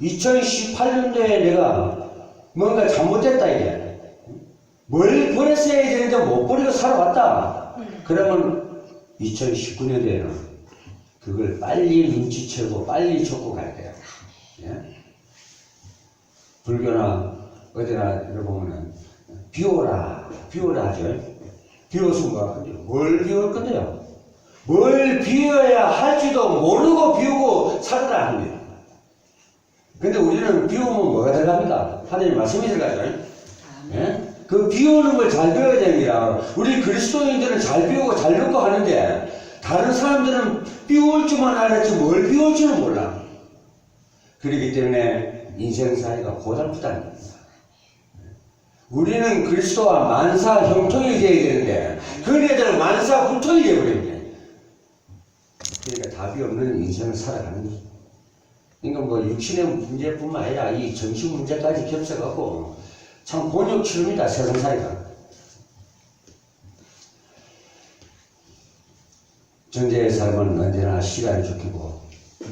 2018년도에 내가 뭔가 잘못됐다 이게. 뭘 버렸어야 되는데 못 버리고 살아왔다. 그러면 2019년도에는 그걸 빨리 눈치채고 빨리 접고 가야 돼요. 예? 불교나 어디나 들어보면은 비워라 하죠. 비워서 뭘 비울 건데요? 뭘 비워야 할지도 모르고 비우고 살아라 합니다. 근데 우리는 비우면 뭐가 들어갑니까? 하나님 말씀이 들어가죠. 예? 그 비우는 걸 잘 배워야 됩니다. 우리 그리스도인들은 잘 비우고 잘 넣고 하는데 다른 사람들은 비울 줄만 알았지 뭘 비울 줄은 몰라. 그렇기 때문에 인생사회가 고달프다는 겁니다. 우리는 그리스도와 만사 형통이 되어야 되는데 그네들은 만사 불통이 되어버립니다. 그러니까 답이 없는 인생을 살아가는 거죠. 그러니까 뭐 육신의 문제뿐만 아니라 이 정신 문제까지 겹쳐갖고 참 곤욕치릅니다. 세상살이가. 존재의 삶은 언제나 시간이 쫓기고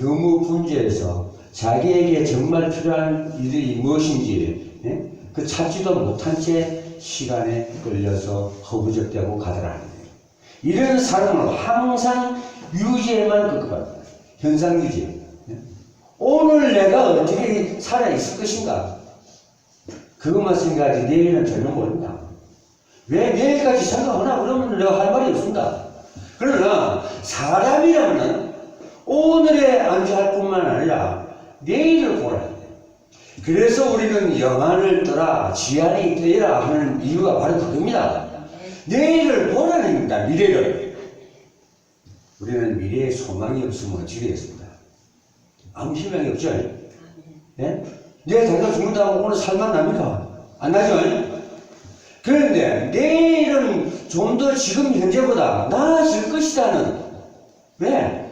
너무 분주해서 자기에게 정말 필요한 일이 무엇인지 그 찾지도 못한 채 시간에 끌려서 허부적대고 가더라. 이런 사람은 항상 유지에만 급급합니다. 현상 유지. 오늘 내가 어떻게 살아있을 것인가? 그것만 생각하지 내일은 전혀 모른다. 왜 내일까지 생각하나? 그러면 내가 할 말이 없습니다. 그러나 사람이라면 오늘에 안주할 뿐만 아니라 내일을 보라. 그래서 우리는 영안을 떠라 지안이 되라 하는 이유가 바로 그겁니다. 내일을 보라는 겁니다. 미래를. 우리는 미래에 소망이 없으면 어찌 되겠습니까? 아무 희망이 없죠. 네? 내일 당장 죽는다고 오늘 살만 납니까? 안 나죠? 그런데 내일은 좀 더 지금 현재보다 나아질 것이라는, 왜?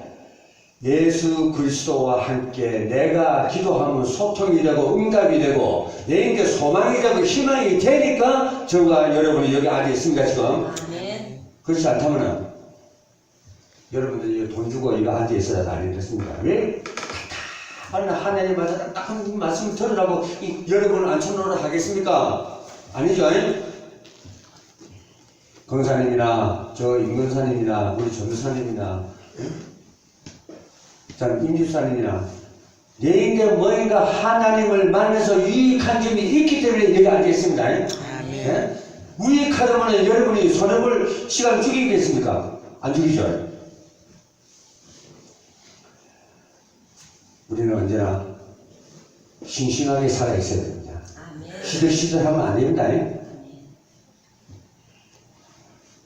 예수 그리스도와 함께 내가 기도하면 소통이 되고 응답이 되고 내인데 소망이 되고 희망이 되니까 저와 여러분이 여기 앉아 있습니다. 지금. 그렇지 않다면 여러분들이 돈 주고 이거 앉아 있어야 안 됐습니다. 왜? 하나님 맞아 딱 한 말씀 들으라고 여러분을 앉혀놓으라 하겠습니까? 아니죠? 권사님이나 저 임근사님이나 우리 전도사님이나 임집사님이나 내인데 뭔가 하나님을 만나서 유익한 점이 있기 때문에 여기 앉아 있습니다. 네? 유익하다면 여러분이 손해볼 시간 죽이겠습니까? 안 죽이죠? 우리는 언제나 싱싱하게 살아있어야 됩니다. 시들시들하면 안 됩니다.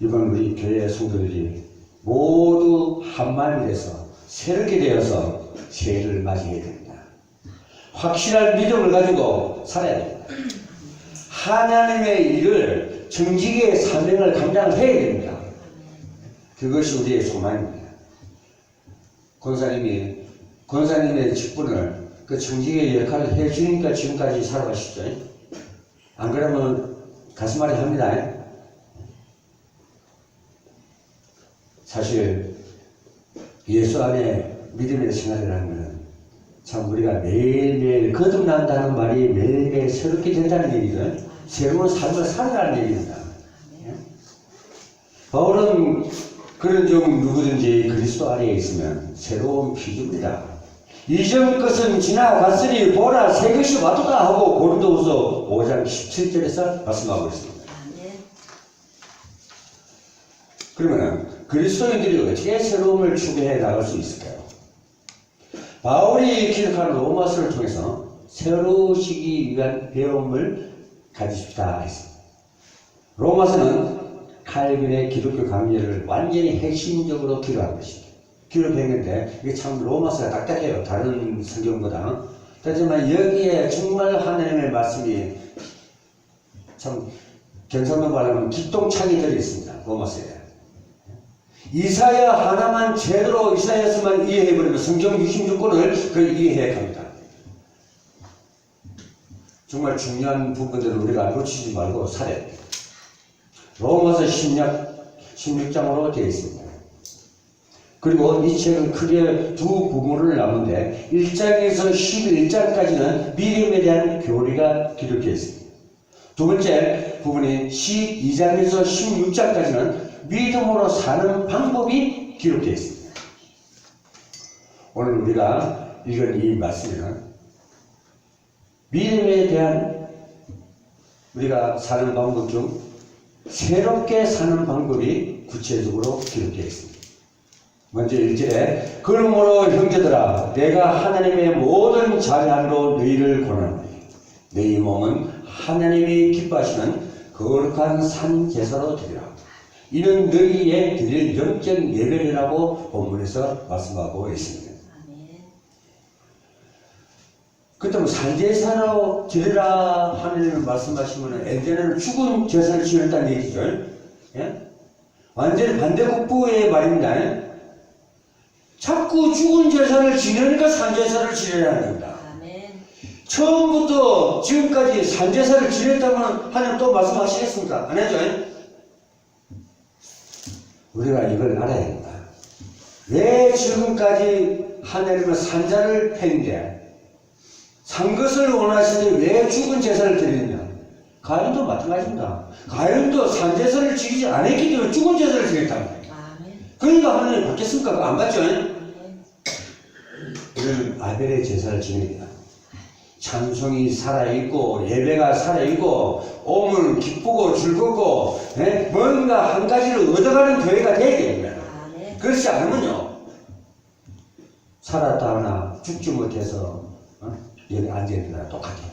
이번 우리 교회 성도들이 모두 한마음이 돼서 새롭게 되어서 새해를 맞이해야 됩니다. 확실한 믿음을 가지고 살아야 됩니다. 하나님의 일을 정직의 사명을 감당해야 됩니다. 그것이 우리의 소망입니다. 권사님의 직분을 그 정직의 역할을 해주니까 지금까지 살아가시죠. 안 그러면 가슴앓이 합니다. 사실 예수 안에 믿음의 생활을 하는 것은 참 우리가 매일매일 거듭난다는 말이 매일매일 새롭게 된다는 얘기죠. 새로운 삶을 살아가는 얘기입니다. 바울은 그런 점 누구든지 그리스도 안에 있으면 새로운 피조물이다. 이전 것은 지나갔으니 보라 새 것이 왔도다 하고 고린도후서 5장 17절에서 말씀하고 있습니다. 그러면 그리스도인들이 어떻게 새로움을 추구해 나갈 수 있을까요? 바울이 기록하는 로마서를 통해서 새로우시기 위한 배움을 가지십시다 했습니다. 로마서는 칼빈의 기독교 강제를 완전히 핵심적으로 기록한 것입니다. 기록했는데 이게 참 로마서가 딱딱해요. 다른 성경보다. 하지만 여기에 정말 하나님의 말씀이 참 경상도 말하면 기똥차게 들어있습니다. 로마서에. 이사야 하나만 제대로 이사야서만 이해해버리면 성경 66권을 그걸 이해해야 합니다. 정말 중요한 부분들을 우리가 놓치지 말고 살아야 돼요. 로마서 16장으로 되어 있습니다. 그리고 이 책은 크게 두 부분을 나누는데 1장에서 11장까지는 믿음에 대한 교리가 기록되어 있습니다. 두 번째 부분인 12장에서 16장까지는 믿음으로 사는 방법이 기록되어 있습니다. 오늘 우리가 읽은 이 말씀에는 믿음에 대한 우리가 사는 방법 중 새롭게 사는 방법이 구체적으로 기록되어 있습니다. 먼저 1절에 그러므로 형제들아 내가 하나님의 모든 자비함으로 너희를 권하노니 너희 몸은 하나님이 기뻐하시는 거룩한 산 제사로 드리라. 이는 너희의 드릴 영적 예배라고 본문에서 말씀하고 있습니다. 그렇다면 산제사로 드리라 하나님을 말씀하시면 예전에는 죽은 제사를 지냈다는 얘기죠. 예? 완전히 반대국부의 말입니다. 자꾸 죽은 제사를 지내니까 산제사를 지내라는 겁니다. 아멘. 처음부터 지금까지 산제사를 지냈다면 하나님 또 말씀하시겠습니까? 안 하죠? 우리가 이걸 알아야 합니다. 왜 지금까지 하나님은 산자를 했는데 산 것을 원하시는데 왜 죽은 제사를 드리느냐? 가인도 마찬가지입니다. 가인도 산제사를 지키지 않았기 때문에 죽은 제사를 드렸답니다. 그러니까 하나님이 받겠습니까? 안 받죠? 우리는 아벨의 제사를 지냅니다. 찬송이 살아있고 예배가 살아있고 오늘 기쁘고 즐겁고 뭔가 한 가지를 얻어가는 교회가 되어야 됩니다. 그렇지 않으면요 살았다 하나 죽지 못해서 여기 앉아있는 거랑 똑같아요.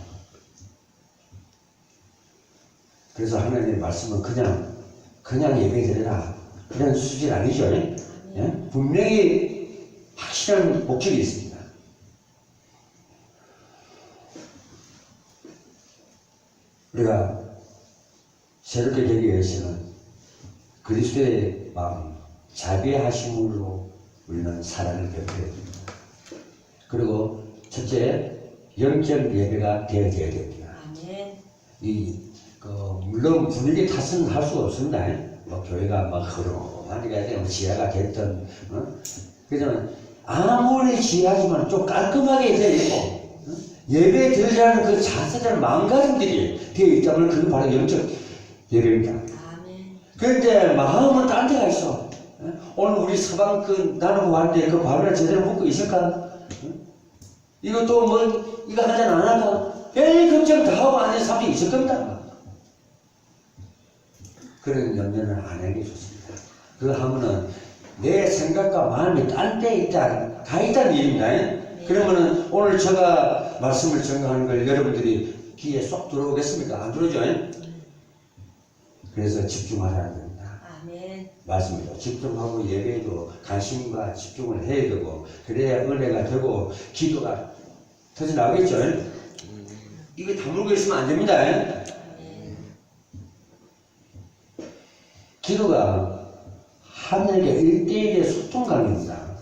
그래서 하나님의 말씀은 그냥 예배드려라 그런 수준 아니죠. 예? 분명히 확실한 목적이 있습니다. 우리가 새롭게 되기 위해서는 그리스도의 마음, 자비하심으로 우리는 사랑을 베풀어야 됩니다. 그리고 첫째, 영적 예배가 되어야 됩니다. 물론 분위기 탓은 할 수가 없습니다. 교회가 막 흐름하니까 지하가 됐든, 그렇지만 아무리 지하지만 좀 깔끔하게 되어 있고, 예배 드리자는 그 자세한 마음가짐들이 되어 있다면 그게 바로 영적 예배입니다. 그런데 마음은 딴 데가 있어. 오늘 우리 서방 나누고 왔는데 그 밥이나 제대로 먹고 있을까? 이것도 이거 한잔 안 할까? 별 걱정 다 하고 앉은 사람이 있을 겁니다. 그런 염려는 안 하는 게 좋습니다. 그거 하면은 내 생각과 마음이 딴 데 가 있다는 일입니다. 그러면은 오늘 제가 말씀을 전가하는 걸 여러분들이 귀에 쏙 들어오겠습니까? 안 들어오죠? 그래서 집중하라는 겁니다. 아멘. 맞습니다. 집중하고 예배에도 관심과 집중을 해야 되고 그래야 은혜가 되고 기도가 터져나오겠죠? 이거 다물고 있으면 안 됩니다. 기도가 하늘의 1대1의 소통관계입니다.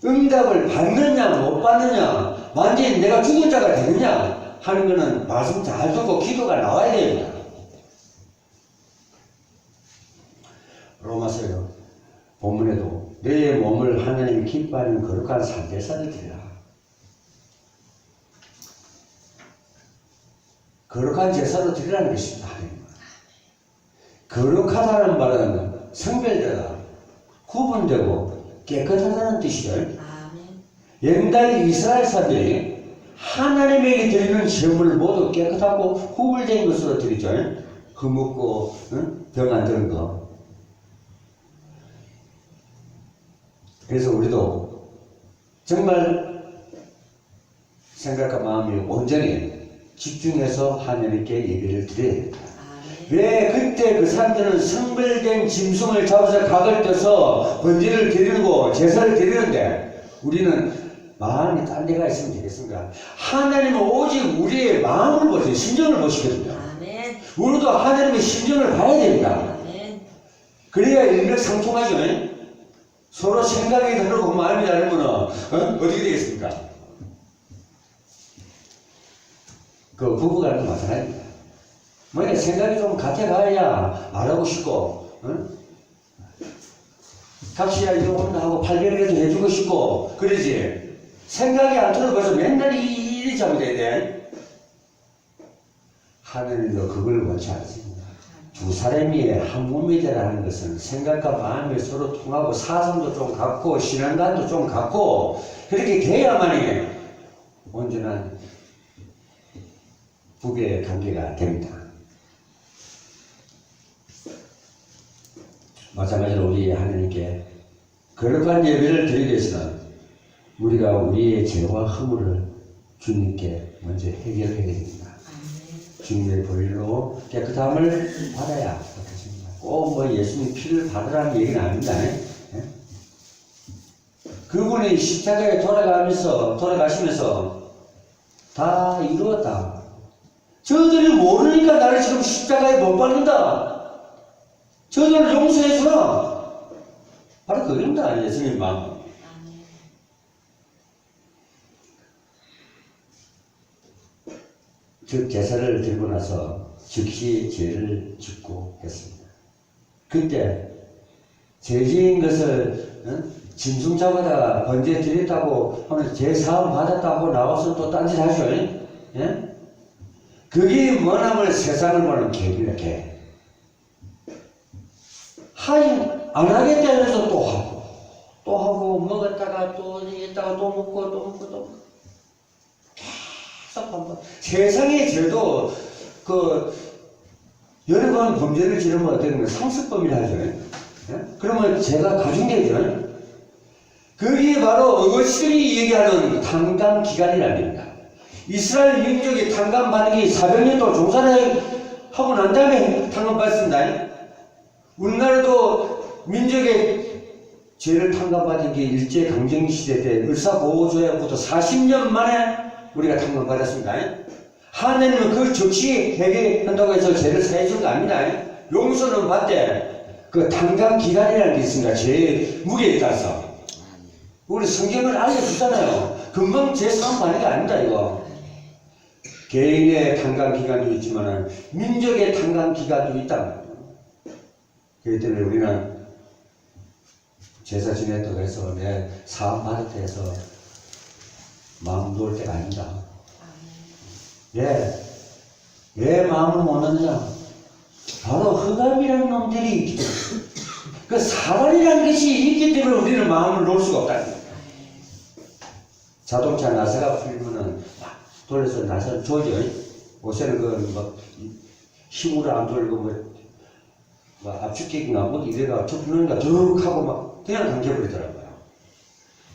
응답을 받느냐 못 받느냐 완전히 내가 죽은 자가 되느냐 하는 것은 말씀 잘 듣고 기도가 나와야 됩니다. 로마서요 본문에도 내 몸을 하나님이 기뻐하는 거룩한 산제사를 드리라. 거룩한 제사로 드리라는 것입니다. 거룩하다는 말은 성별되다, 구분되고 깨끗하다는 뜻이죠. 옛날 이스라엘 사람들이 하나님에게 드리는 제물을 모두 깨끗하고 구분된 것으로 드리죠. 흠없고 병 안 드는 거. 그래서 우리도 정말 생각과 마음이 온전히 집중해서 하나님께 예배를 드려야 됩니다. 왜 그때 그 사람들은 성별된 짐승을 잡아서 각을 떼서 번제를 드리고 제사를 드리는데 우리는 마음이 딴 데가 있으면 되겠습니까? 하나님은 오직 우리의 마음을 보세요. 심정을 보시거든요. 아멘. 우리도 하나님의 심정을 봐야 됩니다. 아멘. 그래야 일맥상통하죠. 서로 생각이 다르고 마음이 다르면 어떻게 되겠습니까? 그 부부간도 마찬가지입니다. 뭐냐 생각이 좀 같아가야 말하고 싶고 각시야 이거 온다 하고 팔별이라도 해주고 싶고 그러지. 생각이 안 들어 벌써 맨날 일이 잘못돼야 돼. 하나님도 그걸 원치 않습니다. 두 사람이 한 몸이 되라는 것은 생각과 마음이 서로 통하고 사상도 좀 같고 신앙관도 좀 같고 그렇게 돼야만이 온전한 부부의 관계가 됩니다. 마찬가지로 우리 하나님께 거룩한 예배를 드리기 위해서는 우리가 우리의 죄와 허물을 주님께 먼저 해결해야 됩니다. 주님의 보혈로 깨끗함을 받아야 그렇습니다. 꼭 뭐 예수님 피를 받으라는 얘기는 아닙니다. 예? 그분이 십자가에 돌아가시면서 다 이루었다. 저들이 모르니까 나를 지금 십자가에 못 박는다. 저들을 용서해주라. 바로 그겁니다. 예수님 마음. 그 제사를 들고 나서 즉시 죄를 짓고 했습니다. 그때 죄지은 것을 짐승 잡아다가 번제 드렸다고 하면 죄 사함 받았다고 나와서 또 딴짓하죠. 예? 그게 머나물 세상을 보는 개입니다. 개. 안 하겠다 해서 또 하고 먹었다가 또 했다가 또 먹고 계속 반복. 세상의 죄도 여러 번 범죄를 지르면 어떻게 되면 상습범이라 하죠. 예? 그러면 죄가 가중되죠. 그게 바로 어거스틴이 얘기하는 탄감기간이라는 겁니다. 이스라엘 민족이 탄감받는 게 400년도 종살이 하고 난 다음에 탄감받습니다. 우리나라도 민족의 죄를 탄감받은 게 일제강점기 시대 때 을사보호조약부터 40년 만에 우리가 탄감받았습니다. 하나님은 그 즉시 해결한다고 해서 죄를 사해주는 거 아닙니다. 용서는 받되 그 탄감기간이라는 게 있습니다. 죄의 무게에 따라서. 우리 성경을 알려주잖아요. 금방 죄 사함 받는 게 아닙니다. 이거. 개인의 탄감기간도 있지만 민족의 탄감기간도 있다. 그렇기 때문에 우리는 제사 지냈다고 해서 내 사함 받았다 해서 마음 놓을 때가 아니다. 왜 마음을 못 놓느냐? 바로 흑암이라는 놈들이 있기 때문에. 그 사단이라는 것이 있기 때문에 우리는 마음을 놓을 수가 없다는 거예요. 자동차 나사가 풀리면은 막 돌려서 나사를 조져. 요새는 힘으로 안 돌리고 압축기인가 이래가 툭누니까 툭 하고 막 그냥 당겨버리더라고요.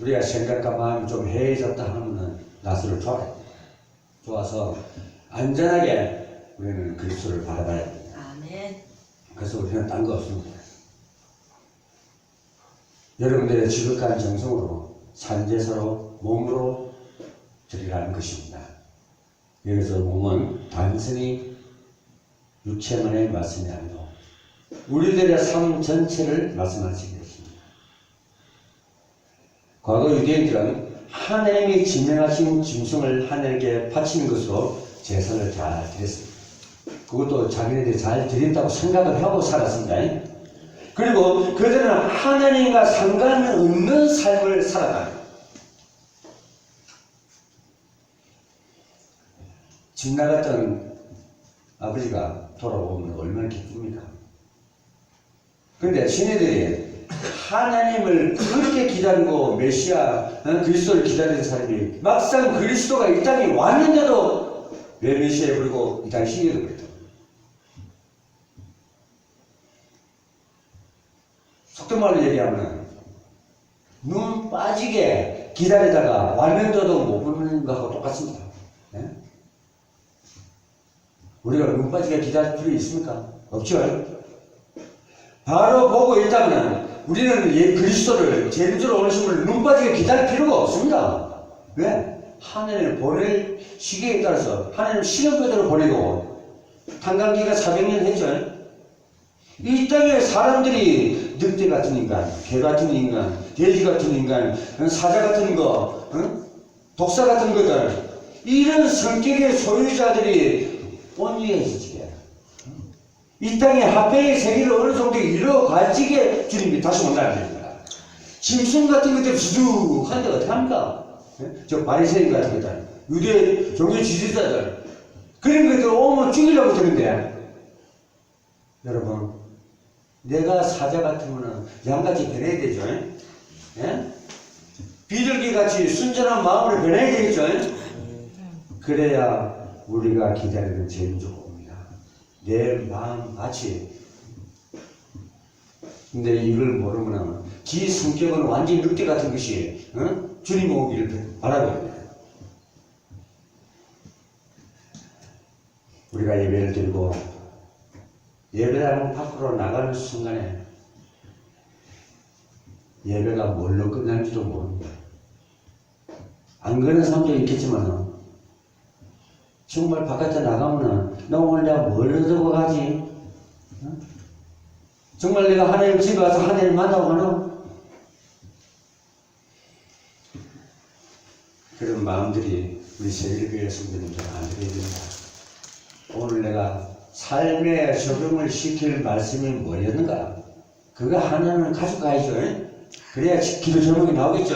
우리가 생각과 마음이 좀 해이졌다 하면은 나사를 줘야 돼요. 좋아서 안전하게 우리는 그리스도를 바라봐야 됩니다. 아멘. 그래서 우리는 딴 거 없습니다. 여러분들의 지극한 정성으로 산제사로 몸으로 드리라는 것입니다. 여기서 몸은 단순히 육체만의 말씀이 아니고 우리들의 삶 전체를 말씀하시는 것입니다. 과거 유대인들은 하나님이 지명하신 짐승을 하나님께 바치는 것으로 제사를 잘 드렸습니다. 그것도 자기네들이 잘 드린다고 생각을 하고 살았습니다. 그리고 그들은 하나님과 상관없는 삶을 살아가요. 집 나갔던 아버지가 돌아오면 얼마나 기쁩니까? 그런데 지네들이 하나님을 그렇게 기다리고 메시아 그리스도를 기다리는 사람이 막상 그리스도가 이 땅에 왔는데도 왜 메시아에 부르고 이 땅에 시기를 그랬다. 속도말로 얘기하면 눈 빠지게 기다리다가 왔는데도 못 부르는 것하고 똑같습니다. 네? 우리가 눈 빠지게 기다릴 필요 있습니까? 없죠? 바로 보고 있다면 우리는 그리스도를 제주로 오시면 눈 빠지게 기다릴 필요가 없습니다. 왜? 하나님을 보낼 시기에 따라서 하나님 시간표대로 보내고 탄감기가 400년 했죠. 이 땅에 사람들이 늑대 같은 인간, 개 같은 인간, 돼지 같은 인간, 사자 같은 거, 독사 같은 것들 이런 성격의 소유자들이 온유해지게 이 땅에 화평의 세계를 어느 정도 이루어가지게 주님이 다시 온다는 겁니다. 짐승 같은 것들 수둑한데 어떻게 합니까? 저 바리새인 같은 것들, 유대 종교 지지자들, 그런 것들 오면 죽이려고 드는데, 여러분, 내가 사자 같으면 양같이 변해야 되죠. 예? 비둘기같이 순전한 마음으로 변해야 되겠죠. 그래야 우리가 기다리는 재림주가 옵니다. 내 마음같이. 근데 이걸 모르면 지 성격은 완전히 늑대 같은 것이 주님 오기를 바라고 합니다. 우리가 예배를 드리고 예배당 밖으로 나가는 순간에 예배가 뭘로 끝날지도 모릅니다. 안 그런 사람도 있겠지만 정말 바깥에 나가면 나 오늘 내가 뭘 얻어 가지? 정말 내가 하나님 집에 가서 하나님 만나고 가나? 그런 마음들이 우리 세일교회 성도님들 안 되어야 된다. 오늘 내가 삶에 적용을 시킬 말씀이 뭐였는가? 그거 하나는 가져가야죠. 그래야 기도 제목이 나오겠죠.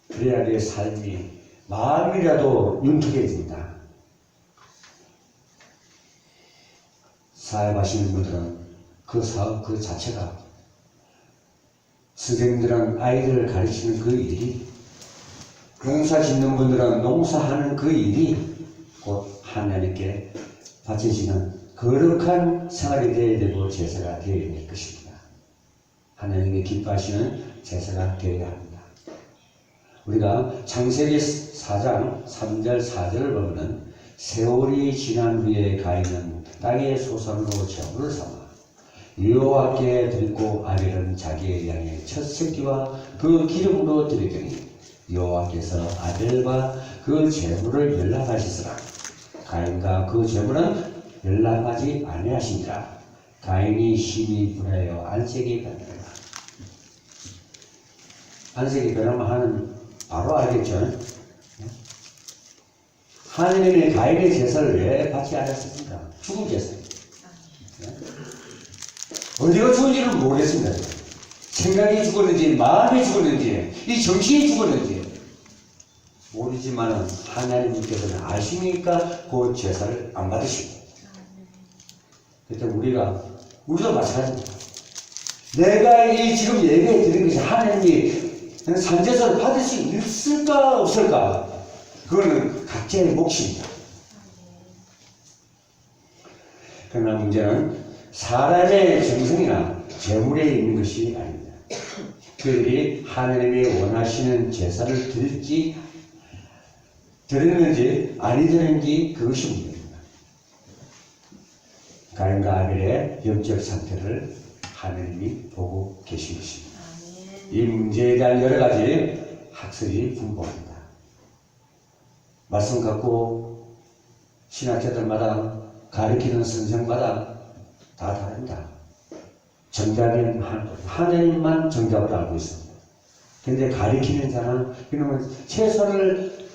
그래야 내 삶이 마음이라도 윤택해진다. 사역하시는 분들은 그 사업 그 자체가, 선생님들은 아이들을 가르치는 그 일이, 농사 짓는 분들은 농사하는 그 일이 곧 하나님께 바쳐지는 거룩한 생활이 되어야 되고 제사가 되어야 될 것입니다. 하나님이 기뻐하시는 제사가 되어야 합니다. 우리가 창세기 4장 3절 4절을 보면 세월이 지난 후에 가인은 땅의 소산으로 제물을 삼아 여호와께 드리고 아벨은 자기의 양의 첫 새끼와 그 기름으로 드리더니 여호와께서 아벨과 그 제물을 열납하시더라. 가인과 그 제물은 열납하지 아니하시니라. 가인이 심히 분하여 안색이 변하더라. 안색이 변하면 하는 바로 알겠죠. 하나님이 가인의 제사를 왜 받지 않았습니까? 죽음 제사. 어디가 죽은지는 모르겠습니다. 생각이 죽었는지 마음이 죽었는지 이 정신이 죽었는지 모르지만 하나님께서는 아시니까 그 제사를 안 받으십니다. 그때 우리도 마찬가지입니다. 내가 이 지금 예배해 드린 것이 하나님이 산제사를 받을 수 있을까 없을까? 그거는 각자의 몫입니다. 그러나 문제는 사람의 정성이나 재물에 있는 것이 아닙니다. 그들이 하나님이 원하시는 제사를 드렸는지 아니 드렸는지 그것이 문제입니다. 가인과 아벨의 영적 상태를 하나님이 보고 계신 것입니다. 이 문제에 대한 여러 가지 학설이 분포합니다. 말씀 갖고 신학자들마다 가르치는 선생마다 다 다릅니다. 정답은 하나님만 정답을 알고 있습니다. 근데 가르치는 자는 그러면 최선을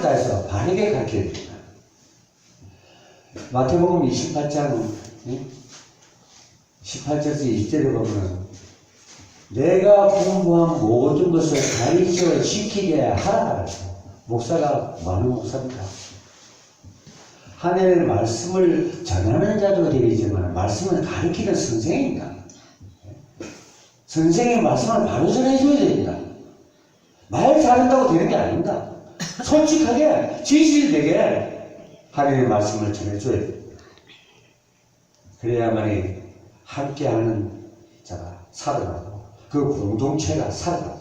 다해서 바르게 가르쳐야 됩니다. 마태복음 28장 18절에서 20절에 보면 내가 공부한 모든 것을 가르쳐 지키게 하라. 목사가 많은 목사입니다. 하나님의 말씀을 전하는 자도 되겠지만 말씀을 가르치는 선생입니다. 선생의 말씀을 바로 전해줘야 됩니다. 말 잘한다고 되는 게 아닙니다. 솔직하게 진실되게 하나님의 말씀을 전해줘야 됩니다. 그래야만이 함께하는 자가 살아나고 그 공동체가 살아납니다.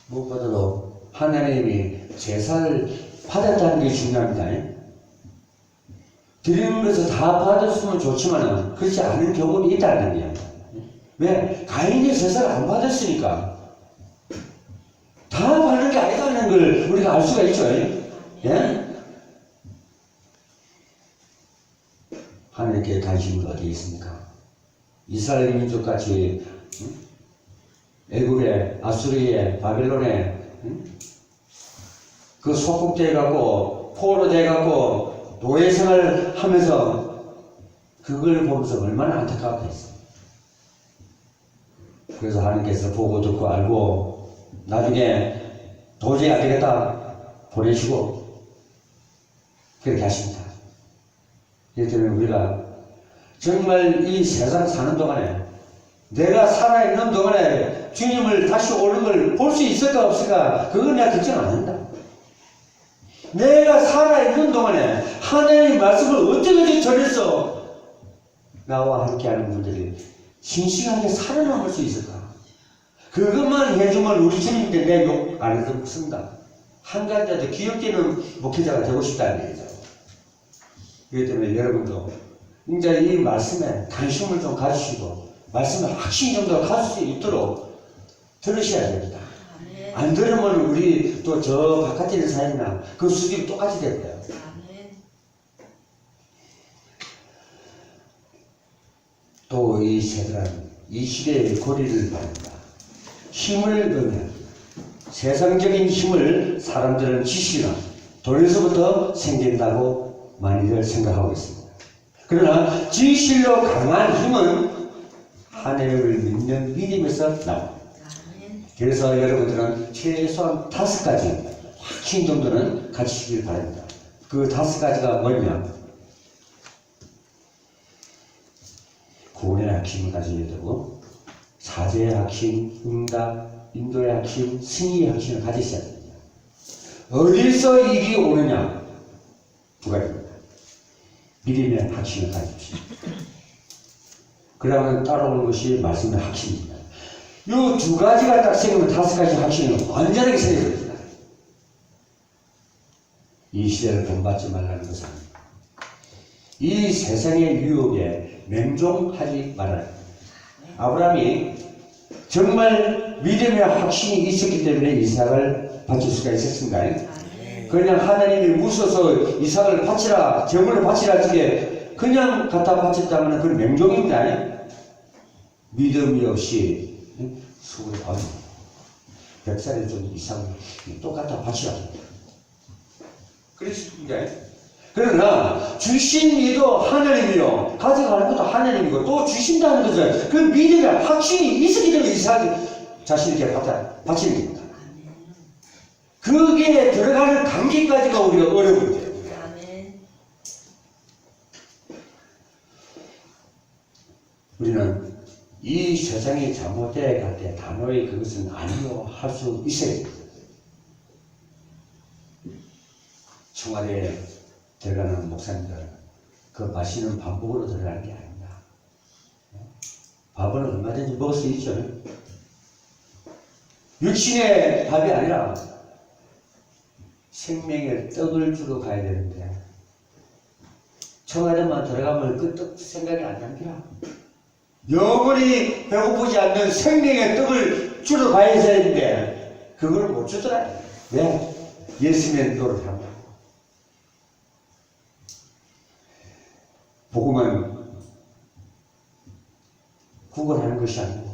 무엇보다도 하나님이 제사를 받았다는 게 중요합니다. 드리는 것을 다 받았으면 좋지만 그렇지 않은 경우는 있다는 거예요. 왜? 가인이 제사를 안 받았으니까 다 받는 게 아니다는 걸 우리가 알 수가 있죠. 예? 하나님께 관심은 어디에 있습니까? 이스라엘 민족같이 애굽에, 아수리에, 바벨론에 그 속국돼 갖고 포로 돼 갖고 노예 생활을 하면서 그걸 보면서 얼마나 안타까웠겠어. 그래서 하나님께서 보고 듣고 알고 나중에 도저히 안 되겠다 보내시고 그렇게 하십니다. 그렇기 때문에 우리가 정말 이 세상 사는 동안에 내가 살아있는 동안에 주님을 다시 오는 걸 볼 수 있을까 없을까 그건 내가 걱정 안 한다. 내가 살아있는 동안에 하나님의 말씀을 어떻게 전해서 나와 함께하는 분들이 싱싱하게 살아남을 수 있을까? 그것만 해주면 우리 주님께 내 욕 안 해도 습니다. 한 가지라도 기억되는 목회자가 되고 싶다는 얘기죠. 그렇기 때문에 여러분도 이제 이 말씀에 관심을 좀 가지시고 말씀에 확신이 좀 더 가질 수 있도록 들으셔야 됩니다. 안 들으면 우리 또 저 바깥에 있는 사람이나 그 수준이 똑같이 될 거예요. 또 이 세대는 이 시대의 고리를 바랍니다. 힘을 보면 세상적인 힘을 사람들은 지식이나 돈에서부터 생긴다고 많이들 생각하고 있습니다. 그러나 진실로 강한 힘은 하나님을 믿는 믿음에서 나옵니다. 그래서 여러분들은 최소한 5가지 확신 정도는 가지시길 바랍니다. 그 5가지가 뭐냐? 구원의 확신을 가져야 되고, 사제의 확신, 응답, 인도의 확신, 승리의 확신을 가지셔야 됩니다. 어디서 이익이 오느냐? 2가지입니다. 믿음의 확신을 가지십시오. 그러면 따라오는 것이 말씀의 확신입니다. 이 2가지가 딱 생기면 5가지 확신은 완전하게 생겨버립니다. 이 시대를 본받지 말라는 것은 이 세상의 유혹에 맹종하지 말아야 합니다. 아브라함이 정말 믿음의 확신이 있었기 때문에 이삭을 바칠 수가 있었습니다. 그냥 하나님이 무서워서 이삭을 바치라, 제물로 바치라 저게 그냥 갖다 바쳤다면 그건 맹종입니다. 믿음이 없이 수고를 하고 100살에 좀 이삭을 똑같아 바치라. 그랬습니다. 그러나 주신 이도 하나님이요 가져가는 것도 하나님이고 또 주신다는 것은 그 믿음의 확신이 있었기 때문에 이삭이 자신에게 바치는 겁니다. 그게 들어가는 감기까지가 우리가 어려운 거예요. 우리는 이 세상이 잘못되어 갈 때 단호히 그것은 아니요 할 수 있어야 됩니다. 청와대에 들어가는 목사님들 그 마시는 반복으로 들어가는 게 아닙니다. 밥은 얼마든지 먹을 수 있죠. 육신의 밥이 아니라 생명의 떡을 주러 가야 되는데 청와대만 들어가면 그 떡 생각이 안 납니다. 영원히 배고프지 않는 생명의 떡을 주러 가야 되는데 그걸 못 주더라. 왜? 예수님의 노릇합니다. 복음은 구걸하는 것이 아니고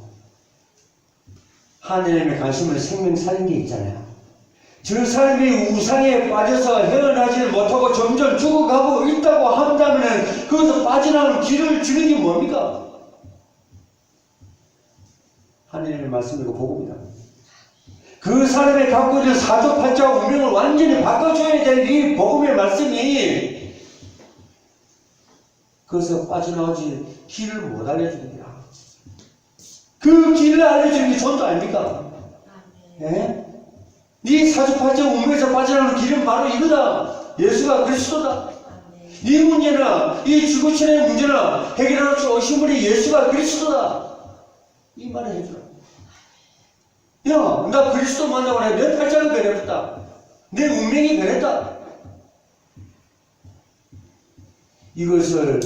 하나님의 관심을 생명 살린 게 있잖아요. 저 사람이 우상에 빠져서 헤어나지를 못하고 점점 죽어가고 있다고 한다면 거기서 빠져나오는 길을 주는 게 뭡니까? 하나님의 말씀이고 복음이다. 그 사람이 갖고 있는 사조팔자 운명을 완전히 바꿔줘야 되는 이 복음의 말씀이 거기서 빠져나오지 길을 못 알려줍니다. 그 길을 알려주는 게 전도 아닙니까? 예? 네 사주팔자 운명에서 빠져나오는 길은 바로 이거다. 예수가 그리스도다. 이 문제나 이 지구촌의 문제나 해결할 수 오신 분이 예수가 그리스도다. 이 말을 해주라. 야, 나 그리스도 만나고 내 팔자가 변했다. 내 운명이 변했다. 이것을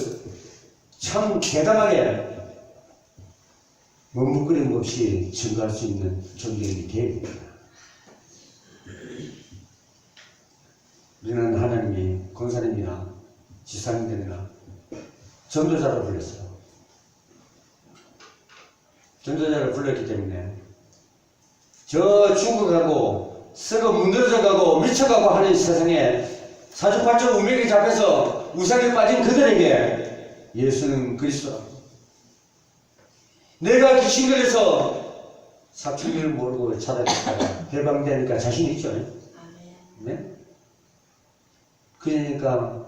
참 대담하게 머뭇거림 없이 증거할 수 있는 존재이기 때문입니다. 우리는 하나님이 권사님이나 지사님들이나 전도자로 불렀어요. 전도자를 불렀기 때문에 저 죽어가고 썩어 문드러져 가고 미쳐가고 하는 세상에 사주팔자 운명에 잡혀서 우상에 빠진 그들에게 예수는 그리스도. 내가 귀신 걸려서 사춘기를 모르고 찾아갔다가 해방되니까 자신 있죠? 네? 그러니까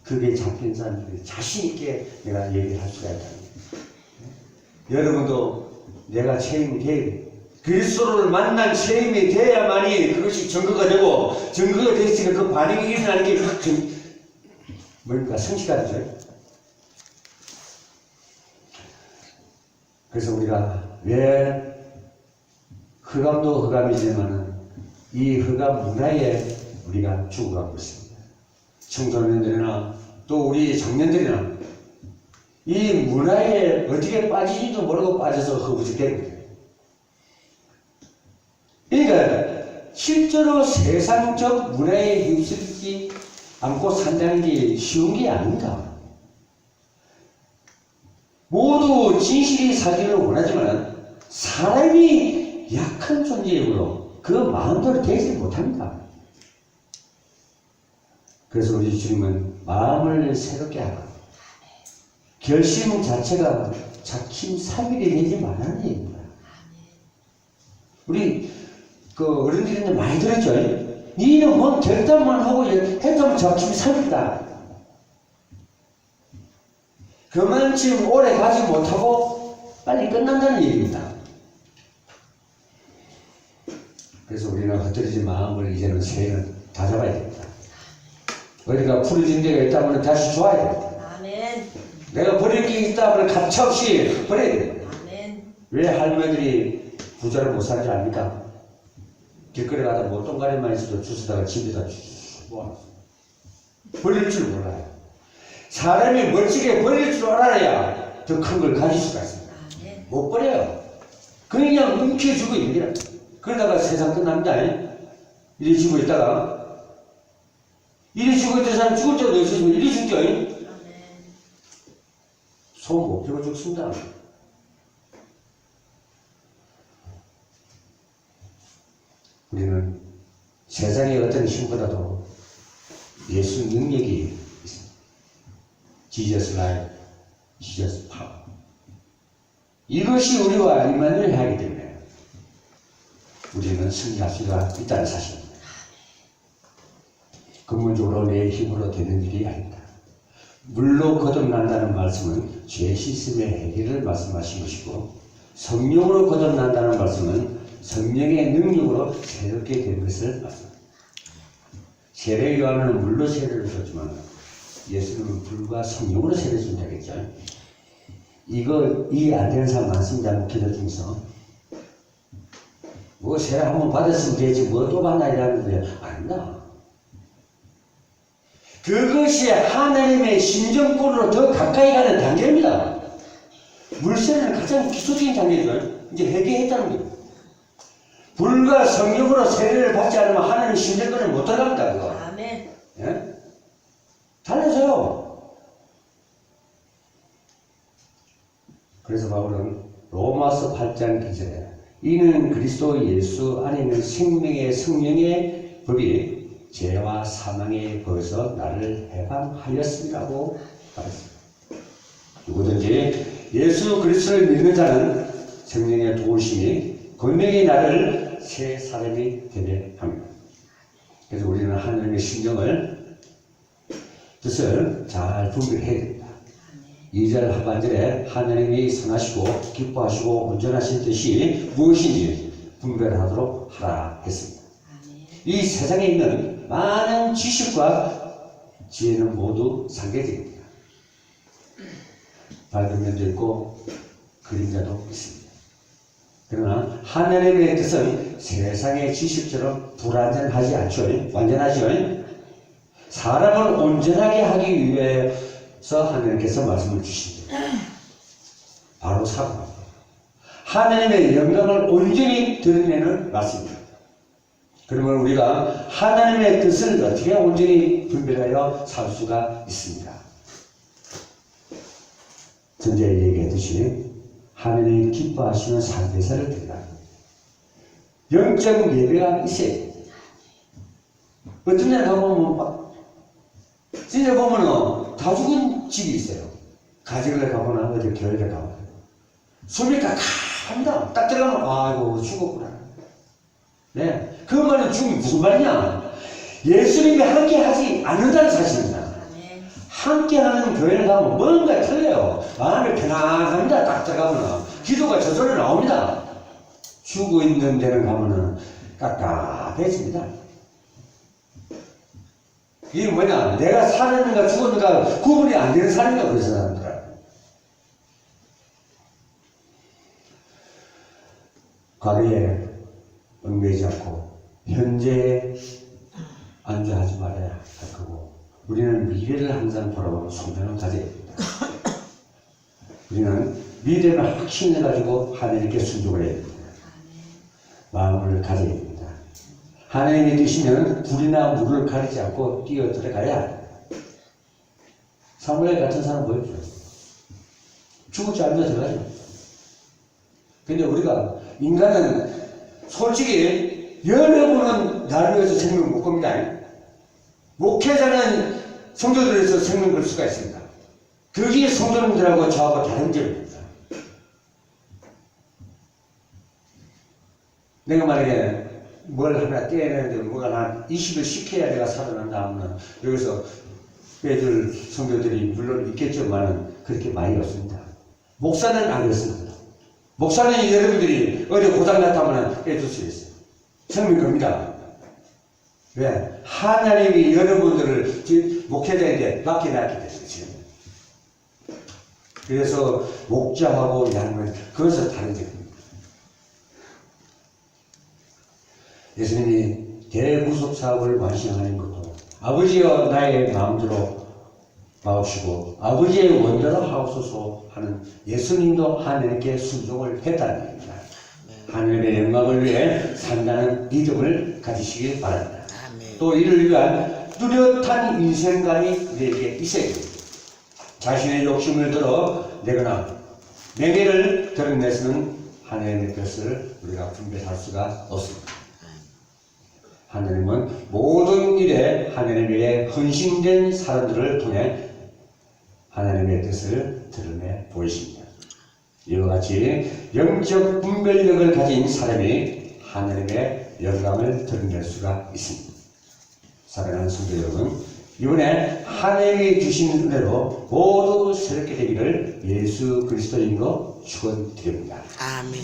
그게 잡힌 사람들이 자신 있게 내가 얘기를 할 수가 있다는 거예요. 여러분도 내가 체험이 돼야 그리스도를 만난 체험이 돼야만이 그것이 증거가 되고, 증거가 됐으니까 그 반응이 일어나는 게 뭡니까? 성취가 되죠. 그래서 우리가 왜 흑암도 흑암이지만은 이 흑암 문화에 우리가 죽어가고 있습니다. 청소년들이나 또 우리 청년들이나 이 문화에 어떻게 빠지지도 모르고 빠져서 허우적대는 거예요. 그러니까 실제로 세상적 문화에 휩쓸지 않고 산다는 게 쉬운 게 아닙니다. 모두 진실이 사기를 원하지만 사람이 약한 존재이므로 그 마음대로 되지 못합니다. 그래서 우리 주님은 마음을 새롭게 하고 결심 자체가 작심삼일이 되지 말라는 얘기입니다. 우리 그 어른들이 많이 들었죠? 니는 뭐 결단만 하고 했다면 작심삼일이다. 그만큼 오래 가지 못하고 빨리 끝난다는 얘기입니다. 그래서 우리는 흩어지지 마음을 이제는 새해는 다 잡아야 됩니다. 어디가 풀어진 데가 있다면 다시 줘야 됩니다. 아멘. 내가 버릴 게 있다면 가차없이 버려야 됩니다. 아멘. 왜 할머니들이 부자를 못 사는지 압니까? 길거리 가다 뭐 똥가리만 있어도 주스다가 집에다 모아 버릴 줄 몰라요. 사람이 멋지게 버릴 줄 알아야 더 큰 걸 가질 수가 있습니다. 아멘. 못 버려요. 그냥 움켜쥐고 있는 게 그러다가 세상 끝납니다. 이리 죽어 있다가 이리 죽어 있던 사람 죽을 때도 없으시면 이리 죽죠. 아멘. 손 못 펴고 죽습니다. 우리는 세상의 어떤 힘보다도 예수 능력이 있습니다. Jesus life, Jesus power. 이것이 우리와 임만을 하기 때문에 우리는 승리할 수가 있다는 사실입니다. 근본적으로 내 힘으로 되는 일이 아닙니다. 물로 거듭난다는 말씀은 죄 씻음의 해결을 말씀하신 것이고, 성령으로 거듭난다는 말씀은 성령의 능력으로 새롭게 된 것을 말씀합니다. 세례 요한은 물로 세례를 줬지만 예수님은 불과 성령으로 세례를 준다겠죠. 이거 이해 안 되는 사람 많습니다. 기도 중에서 뭐 세례 한번 받았으면 되지 뭐 또 받나 이러는데 아닙니다. 그것이 하나님의 심정권으로 더 가까이 가는 단계입니다. 물세례는 가장 기초적인 단계죠. 이제 회개했다는 거예요. 불과 성령으로 세례를 받지 않으면 하나님 심정권을 못 들어갑니다. 그거. 아멘. 예? 달라져요. 그래서 바울은 로마서 8장 2절에 이는 그리스도 예수 안에 있는 생명의 성령의 법이 죄와 사망의 법에서 나를 해방하였습니다고 말했습니다. 누구든지 예수 그리스도를 믿는 자는 성령의 도우심이 분명히 나를 새 사람이 되게 합니다. 그래서 우리는 하나님의 뜻을 잘 분별해야 됩니다. 2절 하반절에 하나님이 선하시고 기뻐하시고 온전하신 뜻이 무엇인지 분별하도록 하라 했습니다. 이 세상에 있는 많은 지식과 지혜는 모두 상대적입니다. 밝은 면도 있고 그림자도 있습니다. 그러나 하나님의 뜻은 세상의 지식처럼 불완전하지 않죠. 완전하죠. 사람을 온전하게 하기 위해서 하나님께서 말씀을 주시죠. 바로 사고입니다. 하나님의 영광을 온전히 드러내는 말씀입니다. 그러면 우리가 하나님의 뜻을 어떻게 온전히 분별하여 살 수가 있습니다. 전제 얘기했듯이 하나님이 기뻐하시는 삶대사를 드리라. 영적 예배가 있어야 됩니다. 어떤 날 가보면 막 진짜 보면은 다 죽은 집이 있어요. 가정을 가거나 어디 교회를 가거나 숨이 칵합니다. 딱 들어가면 아이고 죽었구나. 네, 그 말은 지금 무슨 말이냐? 예수님이 함께하지 않는다는 사실입니다. 함께하는 교회를 가면 뭔가 틀려요. 마음이 편안합니다. 딱 들어가면 기도가 저절로 나옵니다. 죽어 있는 데는 가면은 깝깝해집니다. 이게 뭐냐? 내가 살았는가 죽었는가 구분이 안 되는 사람이라고 그래서 사람들은. 과거에 얽매이지 않고 현재에 안주하지 말아야 할 거고, 우리는 미래를 항상 바라보고 소명을 가져야 됩니다. 우리는 미래를 확신해가지고 하나님께 순종을 해야 됩니다. 마음을 가져야 됩니다. 하나님이 계시면 불이나 물을 가리지 않고 뛰어 들어가야 합니다. 사무엘 같은 사람 보여줘요. 죽을 줄 알면 들어가죠. 근데 우리가, 인간은 솔직히 여러 번은 나를 위해서 생명 못 겁니다. 목회자는 성도들에서 생명 걸 수가 있습니다. 그게 성도님들하고 저하고 다른 점입니다. 내가 만약에 뭘 하나 떼내는데 뭐가 한 20을 시켜야 내가 살아난다 하면 여기서 애들 성도들이 물론 있겠지만은 그렇게 많이 없습니다. 목사는 안 그렇습니다. 목사는 여러분들이 어디 고장났다면 빼줄 수 있어요. 생명 겁니다. 왜? 하나님이 여러분들을 목회자에게 맡겨놨기 때문에. 그래서 목자하고 양은 그것을 다른 점입니다. 예수님이 대구속 사업을 완성하는 것도 아버지여 나의 마음대로 마옵시고 아버지의 원대로 하옵소서 하는 예수님도 하나님께 순종을 했다는 겁니다. 하나님의 영광을 위해 산다는 믿음을 가지시길 바랍니다. 또 이를 위한 뚜렷한 인생관이 우리에게 있어야 됩니다. 자신의 욕심을 들어 내거나 내게를 드러내서는 하나님의 뜻을 우리가 분별할 수가 없습니다. 하나님은 모든 일에 하나님의 헌신된 사람들을 통해 하나님의 뜻을 드러내 보이십니다. 이와 같이 영적 분별력을 가진 사람이 하나님의 영광을 드러낼 수가 있습니다. 사랑하는 성도 여러분, 이번에 하나님이 주신 은혜로 모두 새롭게 되기를 예수 그리스도 이름으로 축원드립니다. 아멘.